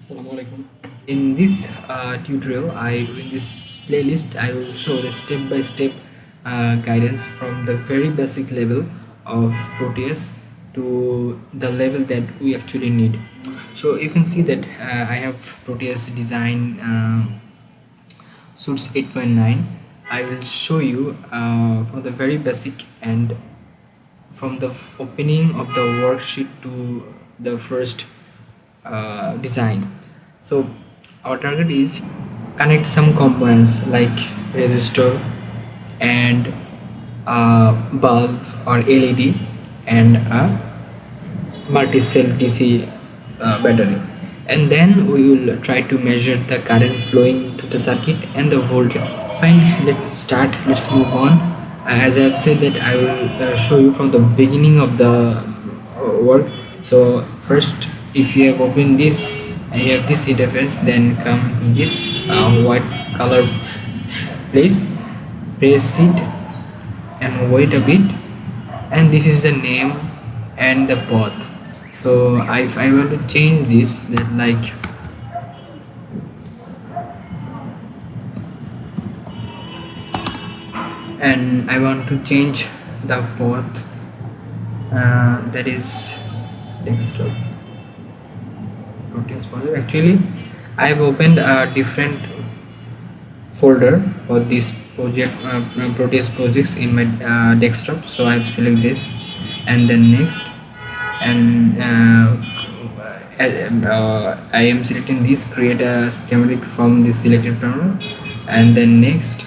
Assalamu alaikum. In this tutorial, in this playlist, I will show the step-by-step guidance from the very basic level of Proteus to the level that we actually need. So you can see that I have Proteus design suits 8.9. I will show you from the very basic and from the opening of the worksheet to the first design. So our target is connect some components like resistor and bulb or LED and a multi-cell DC battery, and then we will try to measure the current flowing to the circuit and the voltage. Fine, let's start. Let's move on. As I've said that I will show you from the beginning of the work. So first, if you have opened this and you have this interface, then come to this white color place, press it and wait a bit, and this is the name and the path. So if I want to change this, then like and I want to change the path, that is desktop Proteus project. Actually, I have opened a different folder for this project, Proteus projects in my desktop. So I've select this and then next, and I am selecting this, create a schematic from this selected panel, and then next.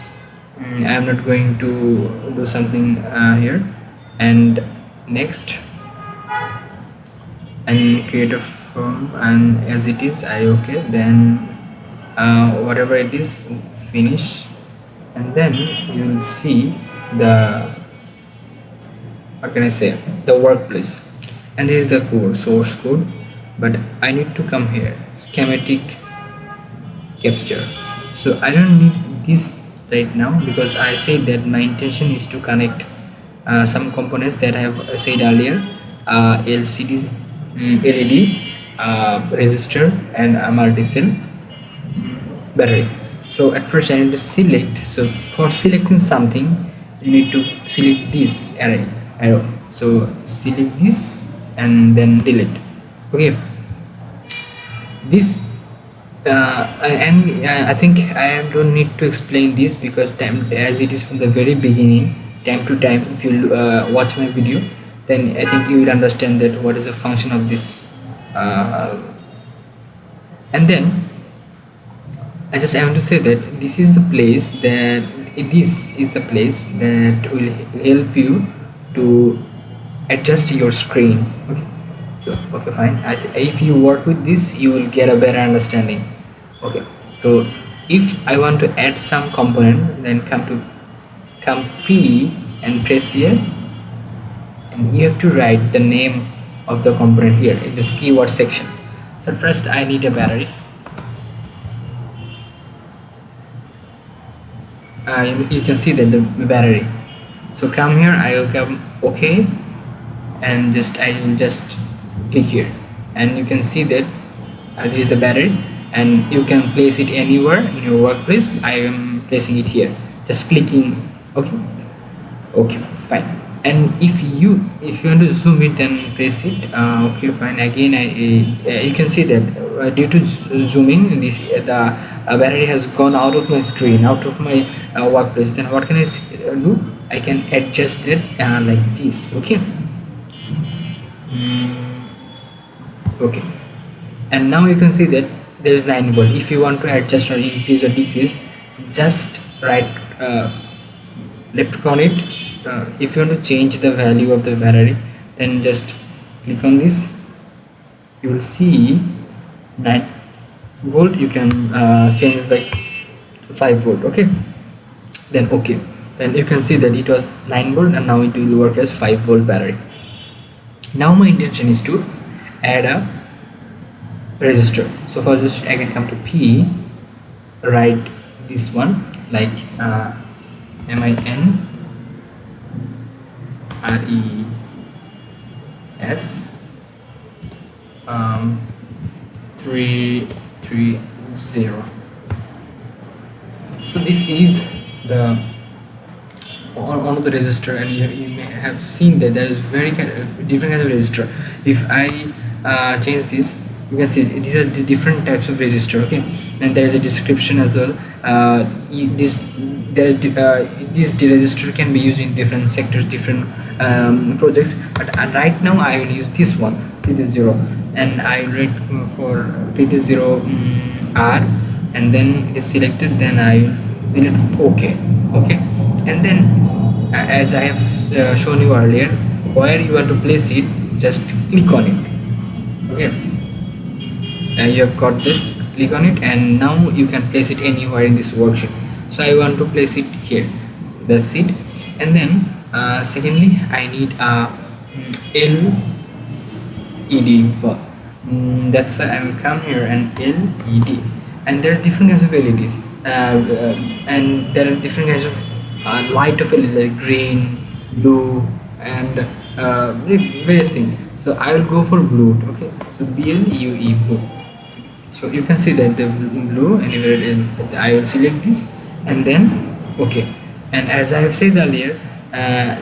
I am not going to do something here, and next, and create a form, and as it is I okay, then whatever it is finish, and then you will see the, what can I say, the workplace, and this is the code, source code, but I need to come here, schematic capture. So I don't need this right now because I said that my intention is to connect some components that I have said earlier, LCD, LED, resistor, and a multi-cell battery. So at first I need to select. So for selecting something, you need to select this arrow. So select this and then delete. Okay, this I think I don't need to explain this because time, as it is from the very beginning, time to time, if you watch my video, then I think you will understand that what is the function of this, uh, and then I want to say that this is the place that this is the place that will help you to adjust your screen. Okay, so okay, fine. If you work with this, you will get a better understanding. Okay, so if I want to add some component, then come P and press here, and you have to write the name of the component here in this keyword section. So first I need a battery. You can see that the battery. So come here, I will come okay, and I will just click here, and you can see that this is the battery, and you can place it anywhere in your workplace. I am placing it here, just clicking. Okay, okay, fine. And if you want to zoom it, then press it. Okay, fine. Again, you can see that due to zooming, this the battery has gone out of my screen, out of my workplace. Then what can I do? I can adjust it like this. Okay. Okay, and now you can see that there is 9 volt. If you want to adjust or increase or decrease, just right left click on it. If you want to change the value of the battery, then just click on this. You will see 9 volt. You can change like 5 volt. Okay, then okay, then you can see that it was 9 volt and now it will work as 5 volt battery. Now my intention is to add a resistor. So for this, I can come to P, write this one like MINRES 3 330. So this is the one of the register, and you may have seen that there is very different kinds of register. If I change this, you can see these are the different types of register. Okay, and there is a description as well. This this register can be used in different sectors, different projects, but right now I will use this one, 330, and I read for 330 R, and then it is selected, then I will select OK. Okay, and then as I have shown you earlier, where you want to place it, just click on it. Okay, you have got this, click on it, and now you can place it anywhere in this worksheet. So I want to place it here, that's it. And then secondly, I need a LED. That's why I will come here and LED, and there are different kinds of LEDs, and there are different kinds of light of LED, like green, blue, and various things. So I will go for blue. Okay, so BLUE, blue. So you can see that the blue, anywhere I will select this, and then okay. And as I have said earlier,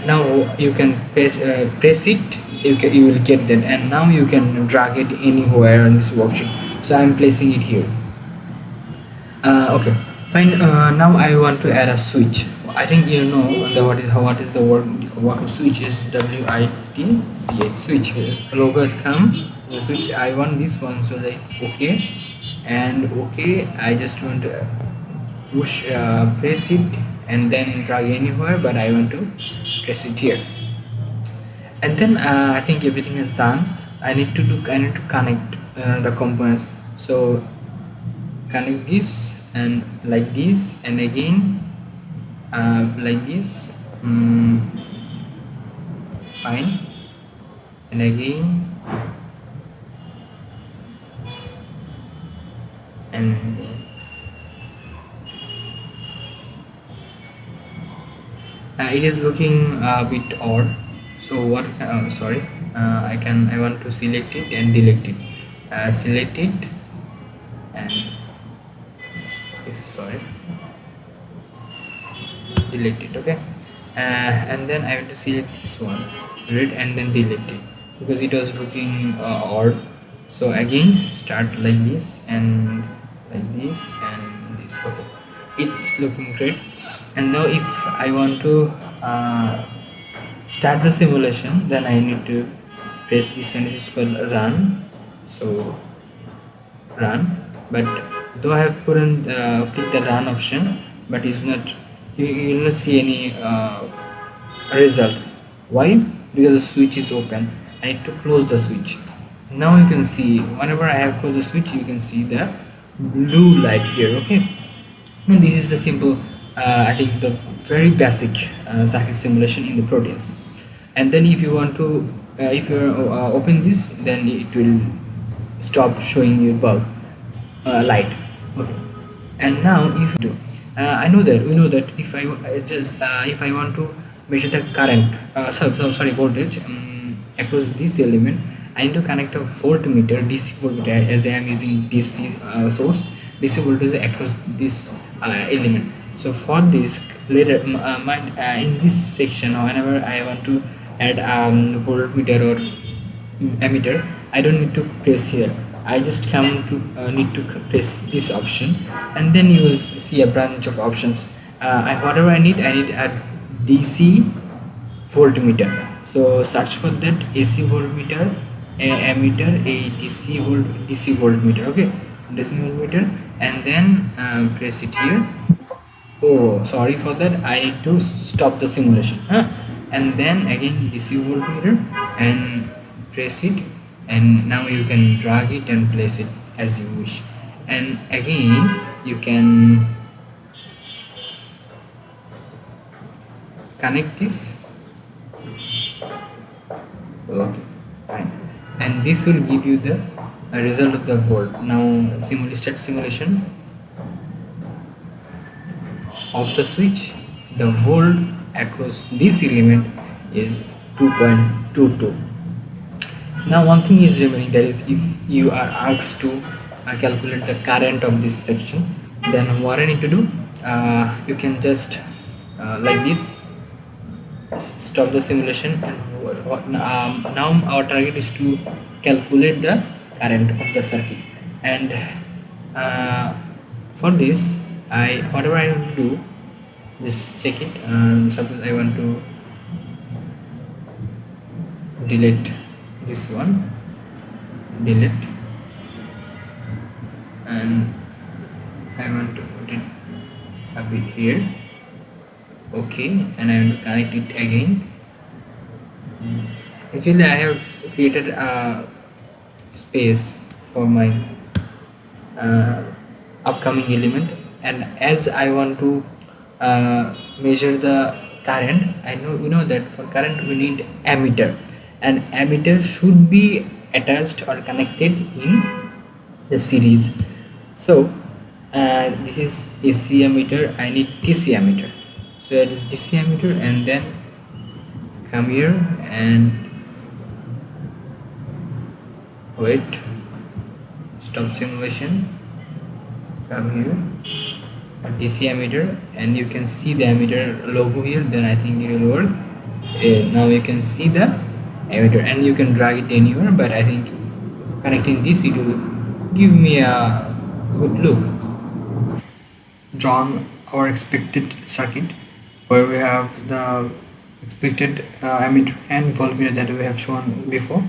now you can press it, you will get that, and now you can drag it anywhere on this worksheet. So I am placing it here. Okay, fine. Now I want to add a switch. I think you know what is the word of switch is WITCH, switch. Logo has come, the switch. I want this one, so like okay, and okay, I just want to push press it and then drag anywhere, but I want to press it here. And then I think everything is done. I need to connect the components. So connect this, and like this, and again like this. Fine, and again, and it is looking a bit odd. So what sorry, I want to select it and delete it. Select it, and sorry, delete it. Okay, and then I have to select this one, read, and then delete it, because it was looking odd. So again, start like this, and like this, and this. Okay, it's looking great. And now if I want to start the simulation, then I need to press this, and this is called run. So run, but though I have put in click the run option, but it's not, you will not see any result. Why? Because the switch is open. I need to close the switch. Now you can see whenever I have closed the switch, you can see the blue light here. Okay, and this is the simple I think the very basic circuit simulation in the Proteus. And then if you want to if you open this, then it will stop showing you bulb light. Okay, and now if you do we know that if I want to measure the current sorry voltage across this element, I need to connect a voltmeter, DC voltmeter, as I am using DC source, DC voltage across this element. So for this later in this section, whenever I want to add voltmeter or emitter, I don't need to press here. I just come to need to press this option, and then you will see a branch of options. Whatever I need a DC voltmeter. So search for that, AC voltmeter, a emitter, a DC voltmeter. Okay, DC voltmeter, and then press it here. Oh, sorry for that, I need to stop the simulation, and then again DC voltmeter, and press it, and now you can drag it and place it as you wish. And again you can connect this. Okay, fine, and this will give you the result of the volt. Now start simulation of the switch. The volt across this element is 2.22. Now one thing is remaining, that is if you are asked to calculate the current of this section. Then what I need to do, you can just like this, stop the simulation, and now our target is to calculate the current of the circuit. And uh, for this, I whatever I want to do, just check it. Suppose I want to delete this one, delete, and I want to put it a bit here. Okay, and I want to connect it again. Actually, I have created a space for my uh, upcoming element, and as I want to measure the current, I know you know that for current we need ammeter, and ammeter should be attached or connected in the series. So this is AC ammeter, I need DC ammeter, so it is DC ammeter, and then come here and wait, stop simulation, come here, a DC ammeter, and you can see the ammeter logo here. Then I think it will work. Now you can see the ammeter, and you can drag it anywhere, but I think connecting this, it will give me a good look. Drawn our expected circuit, where we have the expected ammeter and voltmeter that we have shown before,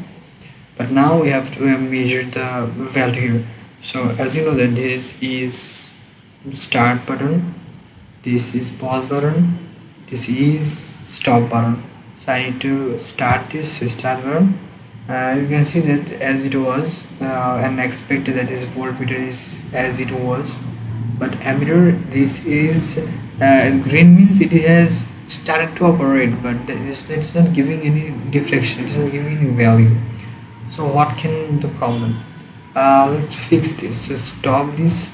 but now we have to measure the value here. So as you know that this is start button, this is pause button, this is stop button. So I need to start this start button. You can see that as it was, and expected that is voltmeter is as it was, but ammeter, this is green means it has started to operate, but it's not giving any deflection, it's not giving any value. So what can the problem? Let's fix this. So stop this,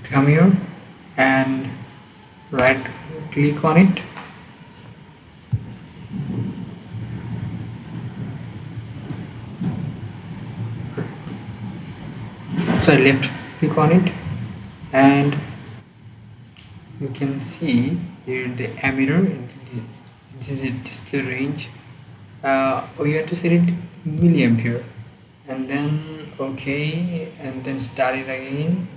come here and right click on it, so left click on it, and you can see here the ammeter. This is a display range. We have to set it milliampere, and then okay, and then start it again.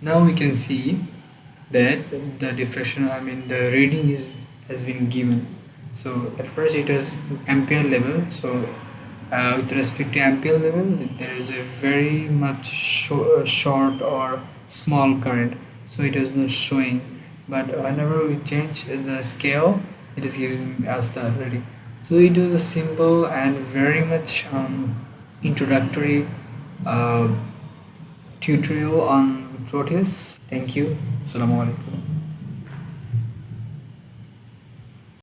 Now we can see that the diffraction, I mean the reading is has been given. So at first it was ampere level, so with respect to ampere level there is a very much short or small current, so it is not showing, but whenever we change the scale, it is giving us the reading. So it is a simple and very much introductory uh, tutorial on Proteus. Thank you. Assalamu alaikum.